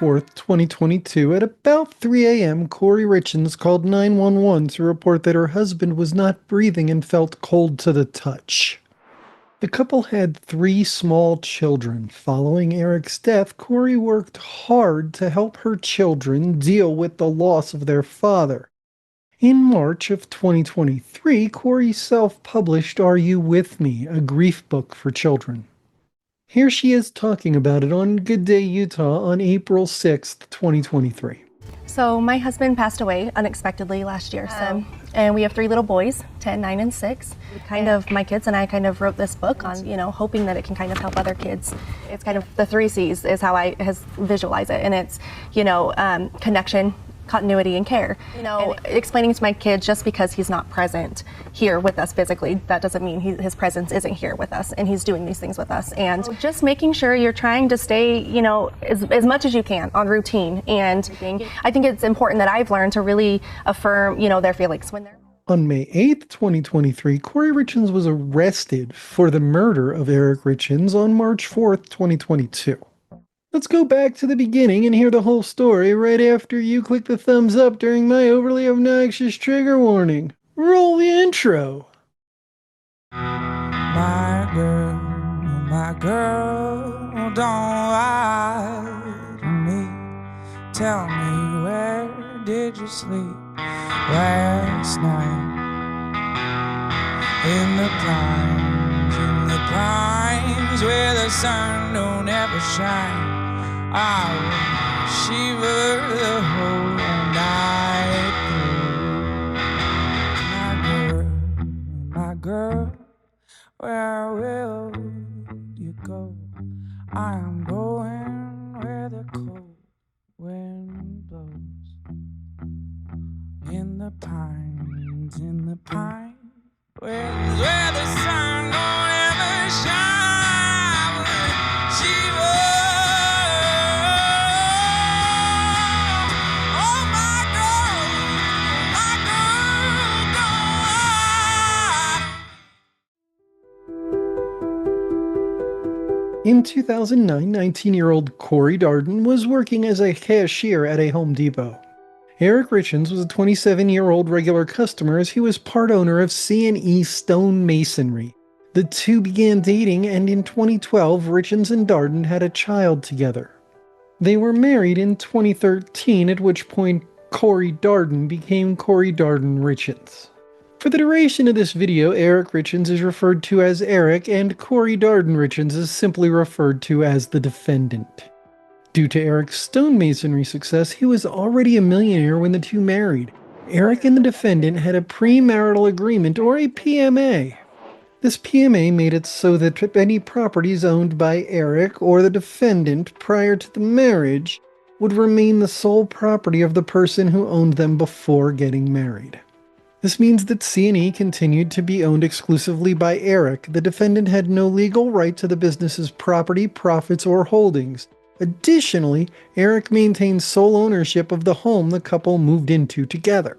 4th, 2022, at about 3 a.m., Kouri Richins called 911 to report that her husband was not breathing and felt cold to the touch. The couple had 3 small children. Following Eric's death, Kouri worked hard to help her children deal with the loss of their father. In March of 2023, Kouri self-published Are You With Me?, a grief book for children. Here she is talking about it on Good Day Utah on April 6th, 2023. So my husband passed away unexpectedly last year. And we have 3 little boys, 10, 9, and 6. My kids and I kind of wrote this book on, hoping that it can kind of help other kids. It's kind of the 3 C's is how I visualize it. And it's, connection, continuity, and care. And explaining to my kids, just because he's not present here with us physically, that doesn't mean his presence isn't here with us, and he's doing these things with us. And just making sure you're trying to stay, as much as you can on routine. And I think it's important that I've learned to really affirm, their feelings when they're. On May 8th, 2023, Kouri Richins was arrested for the murder of Eric Richins on March 4th, 2022. Let's go back to the beginning and hear the whole story right after you click the thumbs up during my overly obnoxious trigger warning. Roll the intro. My girl, don't lie to me. Tell me, where did you sleep last night? In the pines where the sun don't ever shine. I will shiver the whole night through. My girl, where will you go? I am going where the cold wind blows. In the pines, where the sun don't ever shine. Shiver. In 2009, 19-year-old Kouri Darden was working as a cashier at a Home Depot. Eric Richins was a 27-year-old regular customer as he was part owner of C&E Stone Masonry. The two began dating, and in 2012, Richins and Darden had a child together. They were married in 2013, at which point Kouri Darden became Kouri Darden Richins. For the duration of this video, Eric Richins is referred to as Eric, and Kouri Darden Richins is simply referred to as the defendant. Due to Eric's stonemasonry success, he was already a millionaire when the two married. Eric and the defendant had a premarital agreement, or a PMA. This PMA made it so that any properties owned by Eric or the defendant prior to the marriage would remain the sole property of the person who owned them before getting married. This means that C&E continued to be owned exclusively by Eric. The defendant had no legal right to the business's property, profits, or holdings. Additionally, Eric maintained sole ownership of the home the couple moved into together.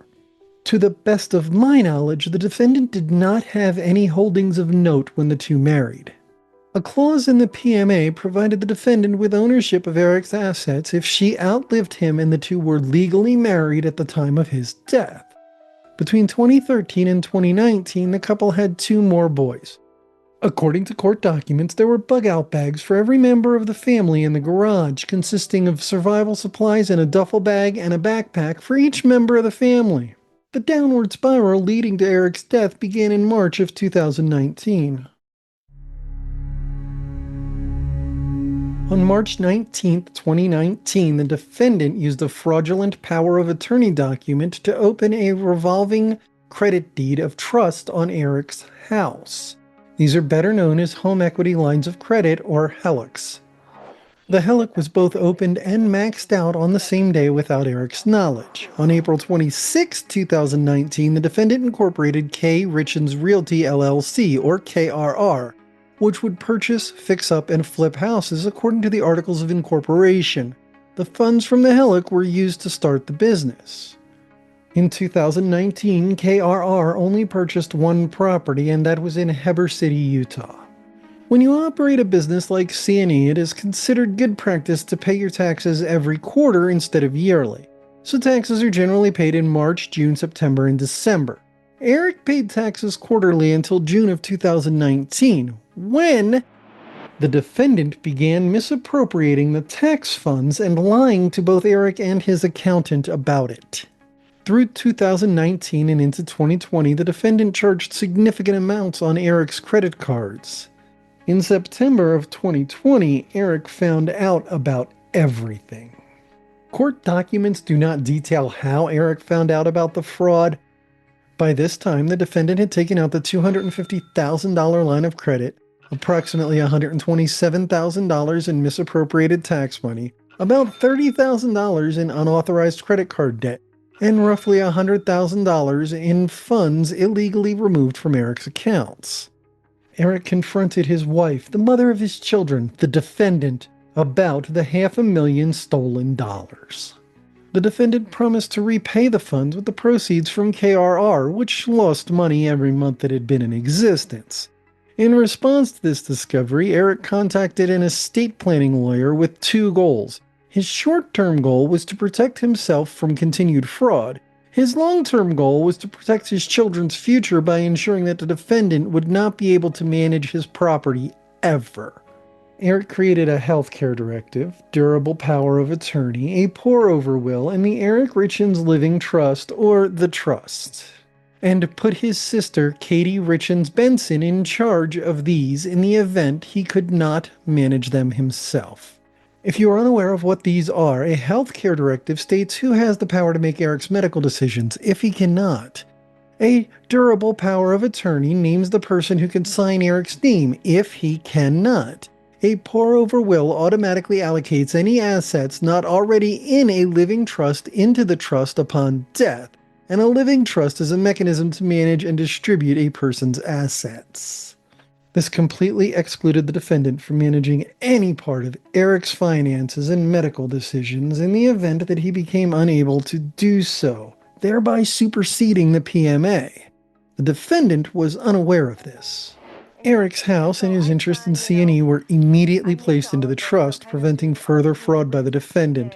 To the best of my knowledge, the defendant did not have any holdings of note when the two married. A clause in the PMA provided the defendant with ownership of Eric's assets if she outlived him and the two were legally married at the time of his death. Between 2013 and 2019, the couple had 2 more boys. According to court documents, there were bug-out bags for every member of the family in the garage, consisting of survival supplies in a duffel bag and a backpack for each member of the family. The downward spiral leading to Eric's death began in March of 2019. On March 19, 2019, the defendant used a fraudulent power of attorney document to open a revolving credit deed of trust on Eric's house. These are better known as home equity lines of credit, or HELOCs. The HELOC was both opened and maxed out on the same day without Eric's knowledge. On April 26, 2019, the defendant incorporated K. Richins Realty LLC, or KRR, which would purchase, fix up, and flip houses according to the Articles of Incorporation. The funds from the HELOC were used to start the business. In 2019, KRR only purchased one property, and that was in Heber City, Utah. When you operate a business like C&E, it is considered good practice to pay your taxes every quarter instead of yearly. So taxes are generally paid in March, June, September, and December. Eric paid taxes quarterly until June of 2019, when the defendant began misappropriating the tax funds and lying to both Eric and his accountant about it. Through 2019 and into 2020, the defendant charged significant amounts on Eric's credit cards. In September of 2020, Eric found out about everything. Court documents do not detail how Eric found out about the fraud. By this time, the defendant had taken out the $250,000 line of credit, approximately $127,000 in misappropriated tax money, about $30,000 in unauthorized credit card debt, and roughly $100,000 in funds illegally removed from Eric's accounts. Eric confronted his wife, the mother of his children, the defendant, about the $500,000 stolen dollars. The defendant promised to repay the funds with the proceeds from KRR, which lost money every month that it had been in existence. In response to this discovery, Eric contacted an estate planning lawyer with two goals. His short-term goal was to protect himself from continued fraud. His long-term goal was to protect his children's future by ensuring that the defendant would not be able to manage his property ever. Eric created a healthcare directive, durable power of attorney, a pour-over will, and the Eric Richins Living Trust, or the Trust, and put his sister, Kouri Richins Benson, in charge of these in the event he could not manage them himself. If you are unaware of what these are, a healthcare directive states who has the power to make Eric's medical decisions if he cannot. A durable power of attorney names the person who can sign Eric's name if he cannot. A pour-over will automatically allocates any assets not already in a living trust into the trust upon death, and a living trust is a mechanism to manage and distribute a person's assets. This completely excluded the defendant from managing any part of Eric's finances and medical decisions in the event that he became unable to do so, thereby superseding the PMA. The defendant was unaware of this. Eric's house and his interest in C&E were immediately placed into the trust, preventing further fraud by the defendant.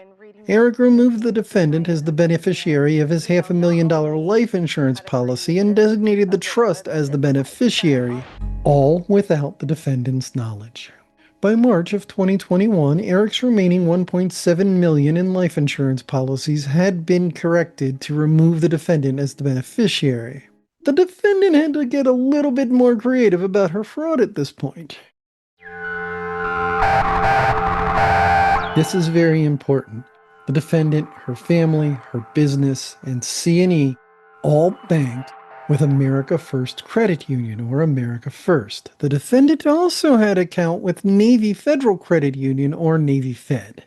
Eric removed the defendant as the beneficiary of his $500,000 life insurance policy and designated the trust as the beneficiary, all without the defendant's knowledge. By March of 2021, Eric's remaining $1.7 million in life insurance policies had been corrected to remove the defendant as the beneficiary. The defendant had to get a little bit more creative about her fraud at this point. This is very important. The defendant, her family, her business, and C&E all banked with America First Credit Union, or America First. The defendant also had an account with Navy Federal Credit Union, or Navy Fed.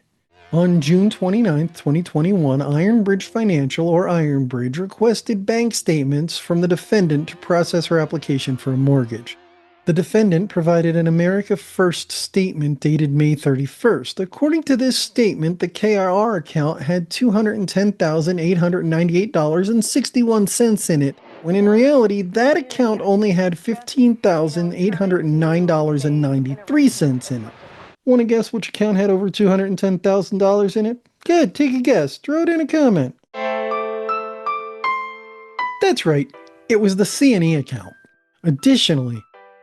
On June 29, 2021, Ironbridge Financial, or Ironbridge, requested bank statements from the defendant to process her application for a mortgage. The defendant provided an America First statement dated May 31st. According to this statement, the KRR account had $210,898.61 in it, when in reality, that account only had $15,809.93 in it. Want to guess which account had over $210,000 in it? Good, take a guess. Throw it in a comment. That's right, it was the C&E account. Additionally,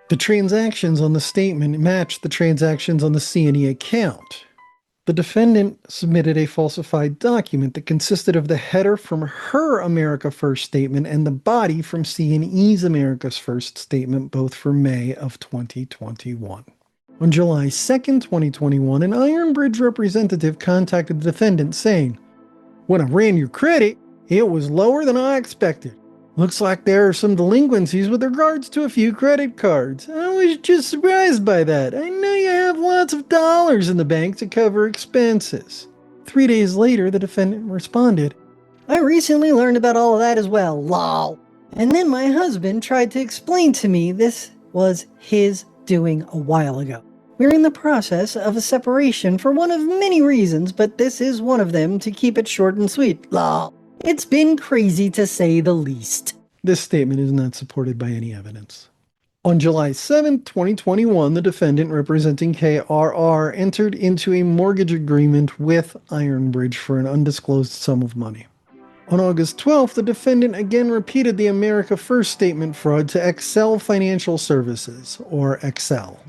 the transactions on the statement matched the transactions on the C&E account. The defendant submitted a falsified document that consisted of the header from her America First statement and the body from C&E's America First statement, both for May of 2021. On July 2nd, 2021, an Ironbridge representative contacted the defendant saying, "When I ran your credit, it was lower than I expected. Looks like there are some delinquencies with regards to a few credit cards. I was just surprised by that. I know you have lots of dollars in the bank to cover expenses." 3 days later, the defendant responded, "I recently learned about all of that as well, lol. And then my husband tried to explain to me this was his doing a while ago. We're in the process of a separation for one of many reasons, but this is one of them, to keep it short and sweet, lol. It's been crazy to say the least." This statement is not supported by any evidence. On July 7, 2021, the defendant representing KRR entered into a mortgage agreement with Ironbridge for an undisclosed sum of money. On August 12th, the defendant again repeated the America First statement fraud to Excel Financial Services, or Excel.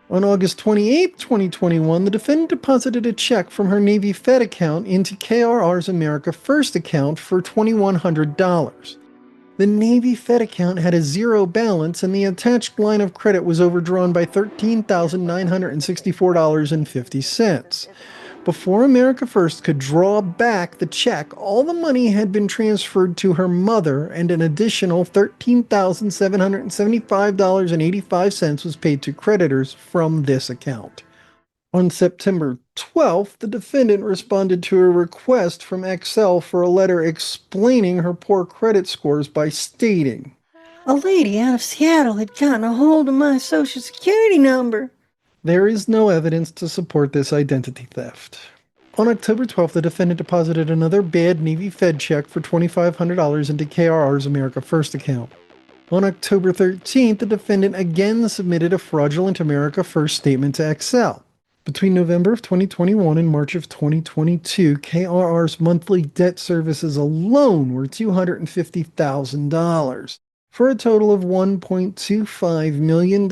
On August 28, 2021, the defendant deposited a check from her Navy Fed account into KRR's America First account for $2,100. The Navy Fed account had a zero balance, and the attached line of credit was overdrawn by $13,964.50. Before America First could draw back the check, all the money had been transferred to her mother, and an additional $13,775.85 was paid to creditors from this account. On September 12th, the defendant responded to a request from Excel for a letter explaining her poor credit scores by stating, A lady out of Seattle had gotten a hold of my social security number. there is no evidence to support this identity theft. On October 12th, the defendant deposited another bad Navy Fed check for $2,500 into KRR's America First account. On October 13th, the defendant again submitted a fraudulent America First statement to Excel. Between November of 2021 and March of 2022, KRR's monthly debt services alone were $250,000, for a total of $1.25 million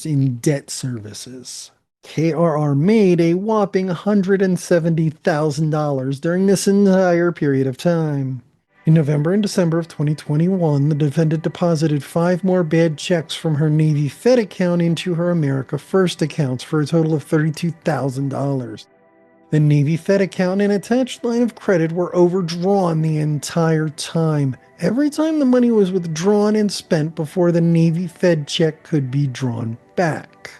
in debt services. KRR made a whopping $170,000 during this entire period of time. In November and December of 2021, the defendant deposited 5 more bad checks from her Navy Fed account into her America First accounts for a total of $32,000. The Navy Fed account and attached line of credit were overdrawn the entire time. Every time the money was withdrawn and spent before the Navy Fed check could be drawn back.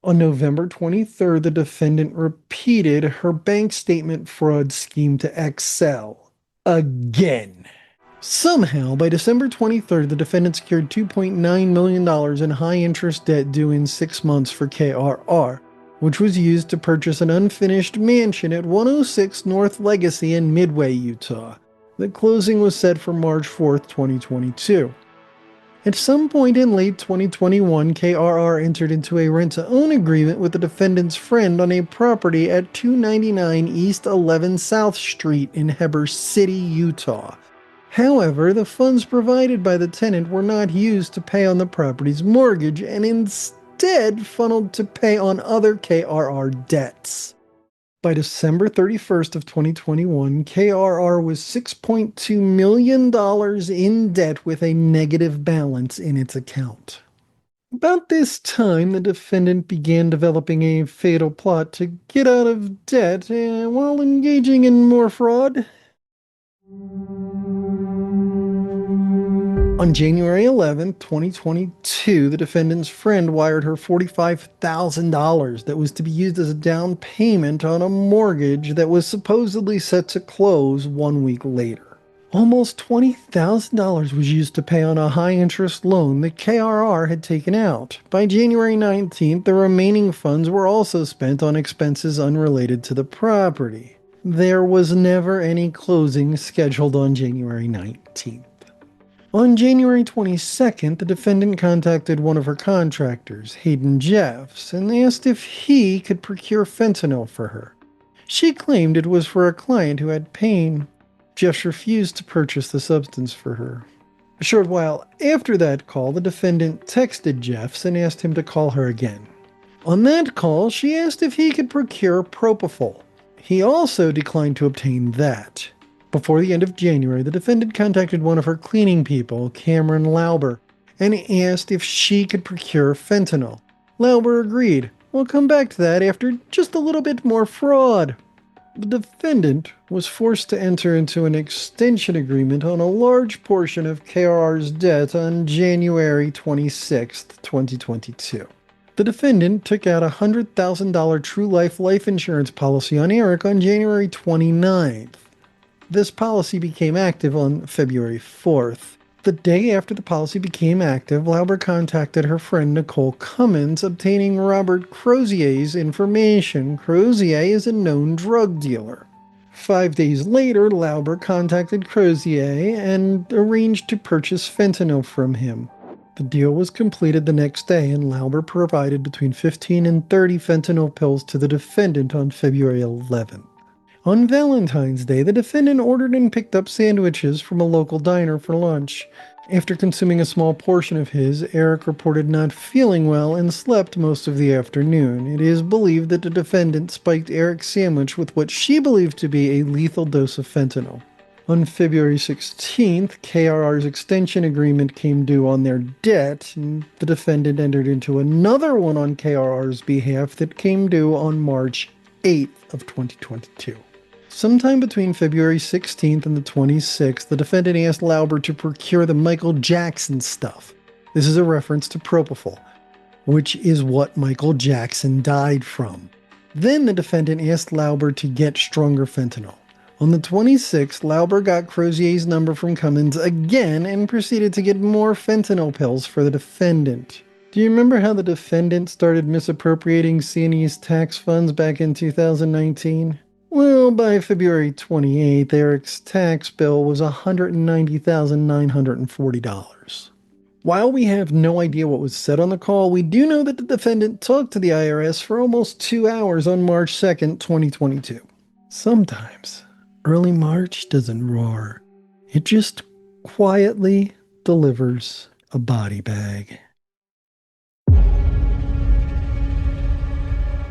On November 23rd, the defendant repeated her bank statement fraud scheme to Excel. Again. Somehow, by December 23rd, the defendant secured $2.9 million in high-interest debt due in 6 months for KRR, which was used to purchase an unfinished mansion at 106 North Legacy in Midway, Utah. The closing was set for March 4th, 2022. At some point in late 2021, KRR entered into a rent-to-own agreement with the defendant's friend on a property at 299 East 11 South Street in Heber City, Utah. However, the funds provided by the tenant were not used to pay on the property's mortgage and instead funneled to pay on other KRR debts. By December 31st of 2021, KRR was $6.2 million in debt with a negative balance in its account. About this time, the defendant began developing a fatal plot to get out of debt while engaging in more fraud. On January 11, 2022, the defendant's friend wired her $45,000 that was to be used as a down payment on a mortgage that was supposedly set to close 1 week later. Almost $20,000 was used to pay on a high-interest loan that KRR had taken out. By January 19th, the remaining funds were also spent on expenses unrelated to the property. There was never any closing scheduled on January 19th. On January 22nd, the defendant contacted one of her contractors, Hayden Jeffs, and asked if he could procure fentanyl for her. She claimed it was for a client who had pain. Jeffs refused to purchase the substance for her. A short while after that call, the defendant texted Jeffs and asked him to call her again. On that call, she asked if he could procure propofol. He also declined to obtain that. Before the end of January, the defendant contacted one of her cleaning people, Cameron Lauber, and asked if she could procure fentanyl. Lauber agreed. We'll come back to that after just a little bit more fraud. The defendant was forced to enter into an extension agreement on a large portion of KRR's debt on January 26, 2022. The defendant took out a $100,000 True life insurance policy on Eric on January 29th. This policy became active on February 4th. The day after the policy became active, Lauber contacted her friend Nicole Cummins, obtaining Robert Crozier's information. Crozier is a known drug dealer. 5 days later, Lauber contacted Crozier and arranged to purchase fentanyl from him. The deal was completed the next day, and Lauber provided between 15 and 30 fentanyl pills to the defendant on February 11th. On Valentine's Day, the defendant ordered and picked up sandwiches from a local diner for lunch. After consuming a small portion of his, Eric reported not feeling well and slept most of the afternoon. It is believed that the defendant spiked Eric's sandwich with what she believed to be a lethal dose of fentanyl. On February 16th, KRR's extension agreement came due on their debt, and the defendant entered into another one on KRR's behalf that came due on March 8th of 2022. Sometime between February 16th and the 26th, the defendant asked Lauber to procure the Michael Jackson stuff. This is a reference to propofol, which is what Michael Jackson died from. Then the defendant asked Lauber to get stronger fentanyl. On the 26th, Lauber got Crozier's number from Cummins again and proceeded to get more fentanyl pills for the defendant. Do you remember how the defendant started misappropriating C&E's tax funds back in 2019? Well, by February 28th, Eric's tax bill was $190,940. While we have no idea what was said on the call, we do know that the defendant talked to the IRS for almost 2 hours on March 2nd, 2022. Sometimes, early March doesn't roar. It just quietly delivers a body bag.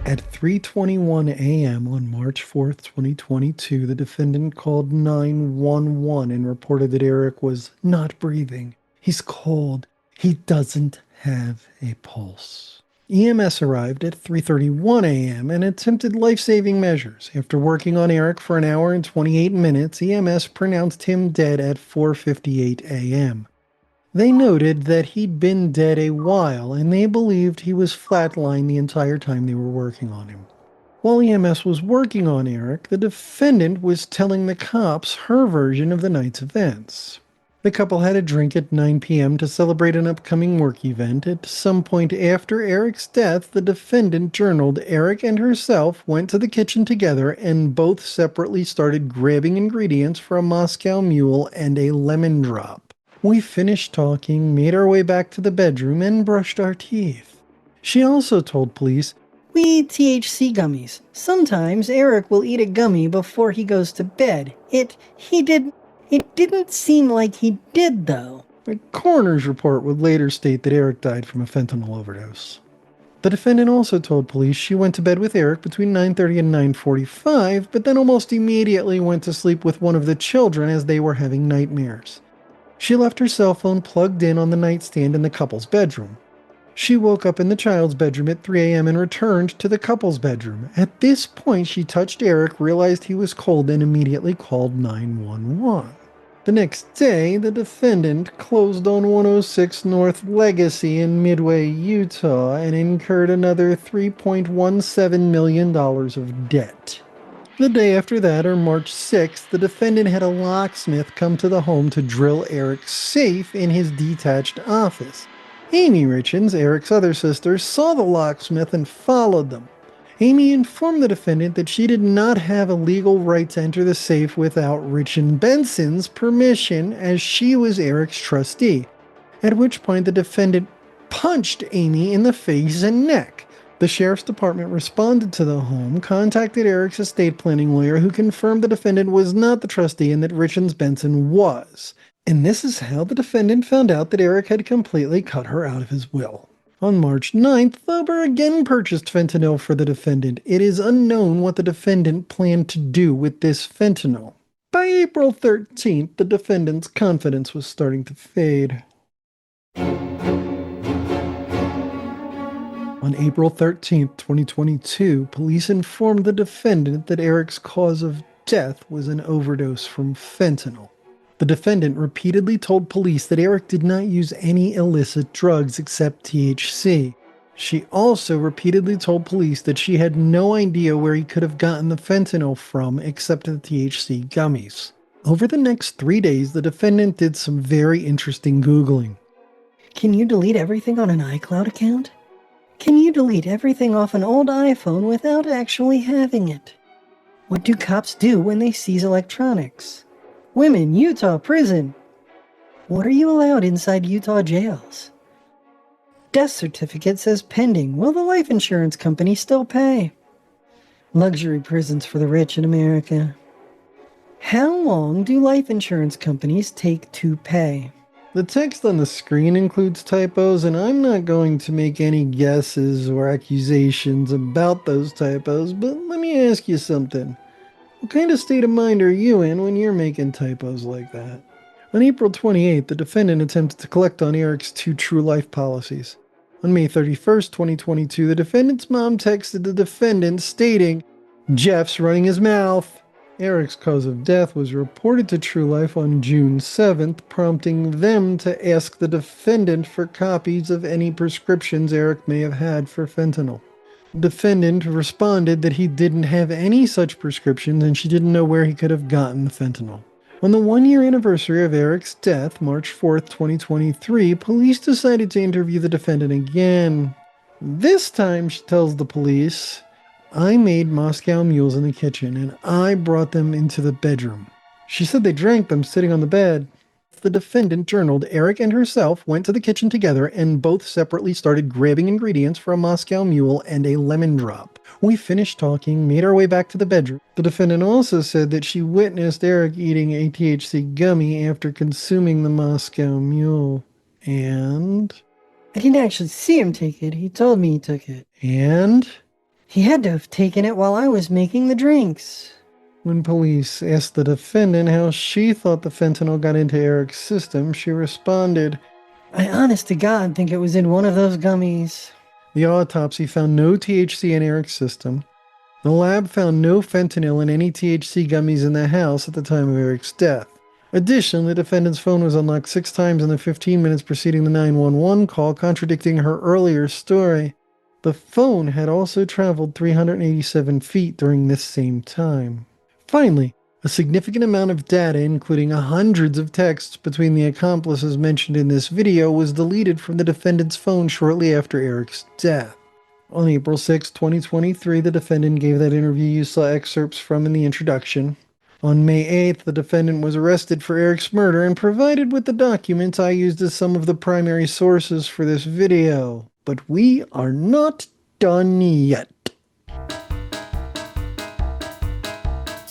At 3:21 a.m. on March 4th, 2022, the defendant called 911 and reported that Eric was not breathing. He's cold. He doesn't have a pulse. EMS arrived at 3:31 a.m. and attempted life-saving measures. After working on Eric for an hour and 28 minutes, EMS pronounced him dead at 4:58 a.m. They noted that he'd been dead a while, and they believed he was flatlined the entire time they were working on him. While EMS was working on Eric, the defendant was telling the cops her version of the night's events. The couple had a drink at 9 p.m. to celebrate an upcoming work event. At some point after Eric's death, the defendant journaled Eric and herself went to the kitchen together and both separately started grabbing ingredients for a Moscow Mule and a lemon drop. We finished talking, made our way back to the bedroom, and brushed our teeth. She also told police, We eat THC gummies. Sometimes Eric will eat a gummy before he goes to bed. It didn't seem like he did, though. The coroner's report would later state that Eric died from a fentanyl overdose. The defendant also told police she went to bed with Eric between 9:30 and 9:45, but then almost immediately went to sleep with one of the children as they were having nightmares. She left her cell phone plugged in on the nightstand in the couple's bedroom. She woke up in the child's bedroom at 3 a.m. and returned to the couple's bedroom. At this point, she touched Eric, realized he was cold, and immediately called 911. The next day, the defendant closed on 106 North Legacy in Midway, Utah, and incurred another $3.17 million of debt. The day after that, or March 6th, the defendant had a locksmith come to the home to drill Eric's safe in his detached office. Amy Richins, Eric's other sister, saw the locksmith and followed them. Amy informed the defendant that she did not have a legal right to enter the safe without Richin Benson's permission, as she was Eric's trustee, at which point the defendant punched Amy in the face and neck. The sheriff's department responded to the home, contacted Eric's estate planning lawyer, who confirmed the defendant was not the trustee and that Richins Benson was. And this is how the defendant found out that Eric had completely cut her out of his will. On March 9th, Lauber again purchased fentanyl for the defendant. It is unknown what the defendant planned to do with this fentanyl. By April 13th, the defendant's confidence was starting to fade. On April 13, 2022, police informed the defendant that Eric's cause of death was an overdose from fentanyl. The defendant repeatedly told police that Eric did not use any illicit drugs except THC. She also repeatedly told police that she had no idea where he could have gotten the fentanyl from except the THC gummies. Over the next 3 days, the defendant did some very interesting Googling. Can you delete everything on an iCloud account? Can you delete everything off an old iPhone without actually having it? What do cops do when they seize electronics? Women, Utah prison. What are you allowed inside Utah jails? Death certificate says pending. Will the life insurance company still pay? Luxury prisons for the rich in America. How long do life insurance companies take to pay? The text on the screen includes typos, and I'm not going to make any guesses or accusations about those typos, but let me ask you something. What kind of state of mind are you in when you're making typos like that? On April 28th, the defendant attempted to collect on Eric's 2 true life policies. On May 31st, 2022, the defendant's mom texted the defendant stating, "Jeff's running his mouth." Eric's cause of death was reported to True Life on June 7th, prompting them to ask the defendant for copies of any prescriptions Eric may have had for fentanyl. The defendant responded that he didn't have any such prescriptions and she didn't know where he could have gotten the fentanyl. On the 1-year anniversary of Eric's death, March 4th, 2023, police decided to interview the defendant again. This time, she tells the police, "I made Moscow mules in the kitchen and I brought them into the bedroom." She said they drank them sitting on the bed. The defendant journaled Eric and herself went to the kitchen together and both separately started grabbing ingredients for a Moscow mule and a lemon drop. We finished talking, made our way back to the bedroom. The defendant also said that she witnessed Eric eating a THC gummy after consuming the Moscow mule. And I didn't actually see him take it. He told me he took it. And He had to have taken it while I was making the drinks. when police asked the defendant how she thought the fentanyl got into Eric's system, she responded, I honest to God think it was in one of those gummies. The autopsy found no THC in Eric's system. The lab found no fentanyl in any THC gummies in the house at the time of Eric's death. Additionally, the defendant's phone was unlocked 6 times in the 15 minutes preceding the 911 call, contradicting her earlier story. The phone had also traveled 387 feet during this same time. Finally, a significant amount of data, including hundreds of texts between the accomplices mentioned in this video, was deleted from the defendant's phone shortly after Eric's death. On April 6, 2023, the defendant gave that interview you saw excerpts from in the introduction. On May 8th, the defendant was arrested for Eric's murder and provided with the documents I used as some of the primary sources for this video. But we are not done yet.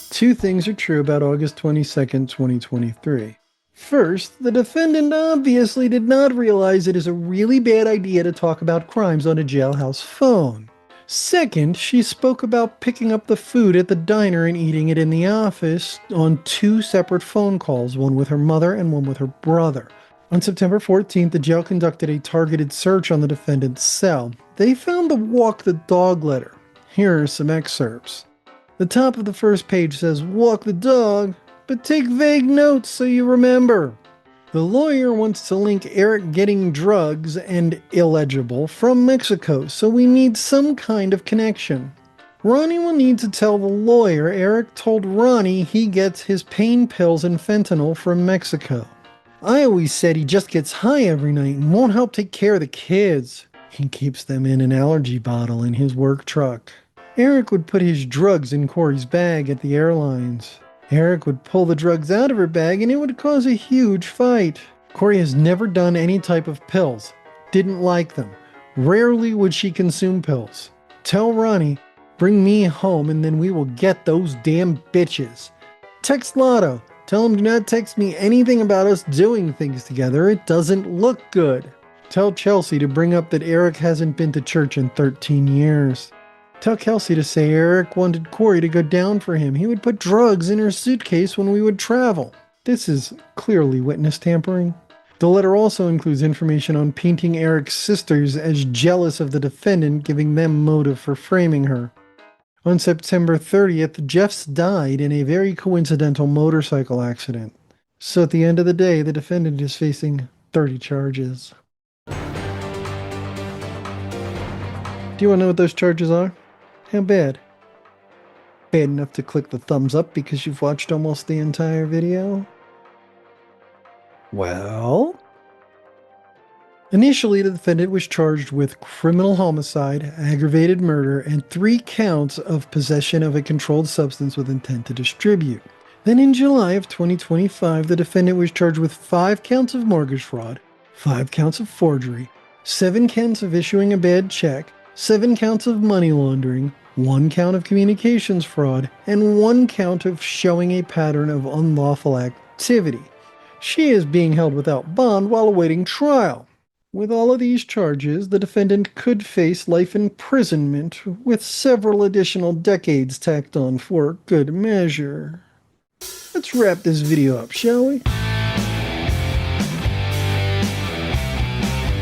2 things are true about August 22nd, 2023. First, the defendant obviously did not realize it is a really bad idea to talk about crimes on a jailhouse phone. Second, she spoke about picking up the food at the diner and eating it in the office on 2 separate phone calls, one with her mother and one with her brother. On September 14th, the jail conducted a targeted search on the defendant's cell. They found the walk the dog letter. Here are some excerpts. The top of the first page says, "Walk the dog, but take vague notes so you remember." The lawyer wants to link Eric getting drugs and illegible from Mexico, so we need some kind of connection. Ronnie will need to tell the lawyer Eric told Ronnie he gets his pain pills and fentanyl from Mexico. I always said he just gets high every night and won't help take care of the kids. He keeps them in an allergy bottle in his work truck. Eric would put his drugs in Kouri's bag at the airlines. Eric would pull the drugs out of her bag and it would cause a huge fight. Kouri has never done any type of pills. Didn't like them. Rarely would she consume pills. Tell Ronnie, bring me home and then we will get those damn bitches. Text Lotto. Tell him do not text me anything about us doing things together. It doesn't look good. Tell Chelsea to bring up that Eric hasn't been to church in 13 years. Tell Kelsey to say Eric wanted Kouri to go down for him. He would put drugs in her suitcase when we would travel. This is clearly witness tampering. The letter also includes information on painting Eric's sisters as jealous of the defendant, giving them motive for framing her. On September 30th, Jeffs died in a very coincidental motorcycle accident. So at the end of the day, the defendant is facing 30 charges. Do you want to know what those charges are? How bad? Bad enough to click the thumbs up because you've watched almost the entire video? Well, initially the defendant was charged with criminal homicide, aggravated murder, and 3 counts of possession of a controlled substance with intent to distribute. Then in July of 2025, the defendant was charged with 5 counts of mortgage fraud, 5 counts of forgery, 7 counts of issuing a bad check, 7 counts of money laundering, 1 count of communications fraud, and 1 count of showing a pattern of unlawful activity. She is being held without bond while awaiting trial. With all of these charges, the defendant could face life imprisonment, with several additional decades tacked on for good measure. Let's wrap this video up, shall we?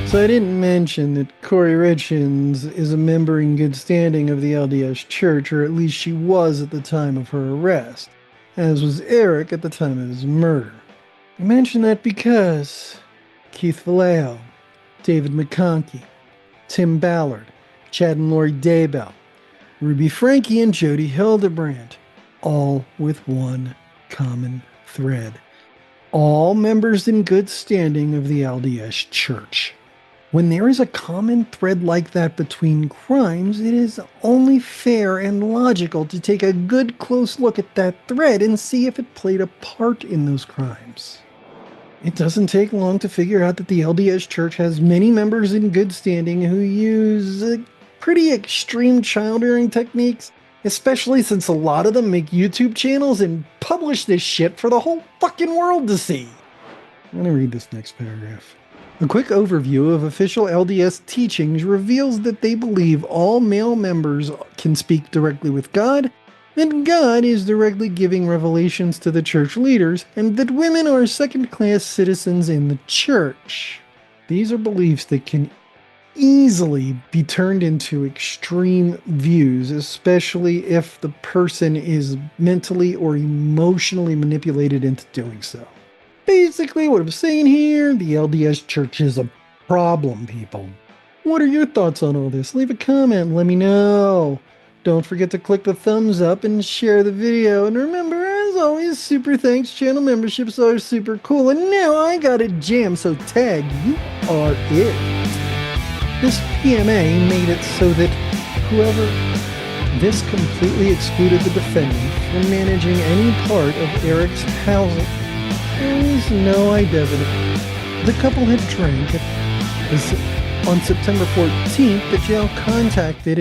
So I didn't mention that Kouri Richins is a member in good standing of the LDS Church, or at least she was at the time of her arrest, as was Eric at the time of his murder. I mention that because Keith Vallejo, David McConkey, Tim Ballard, Chad and Lori Daybell, Ruby Frankie, and Jody Hildebrandt, all with one common thread. All members in good standing of the LDS Church. When there is a common thread like that between crimes, it is only fair and logical to take a good close look at that thread and see if it played a part in those crimes. It doesn't take long to figure out that the LDS Church has many members in good standing who use pretty extreme child-rearing techniques, especially since a lot of them make YouTube channels and publish this shit for the whole fucking world to see. I'm gonna read this next paragraph. A quick overview of official LDS teachings reveals that they believe all male members can speak directly with God, that God is directly giving revelations to the church leaders, and that women are second-class citizens in the church. These are beliefs that can easily be turned into extreme views, especially if the person is mentally or emotionally manipulated into doing so. Basically, what I'm saying here, the LDS Church is a problem, people. What are your thoughts on all this? Leave a comment and let me know. Don't forget to click the thumbs up and share the video. And remember, as always, super thanks. Channel memberships are super cool. And now I got a jam, so tag, you are it. This PMA made it so that this completely excluded the defendant from managing any part of Eric's housing. There is no identity. The couple had drank. On September 14th, the jail contacted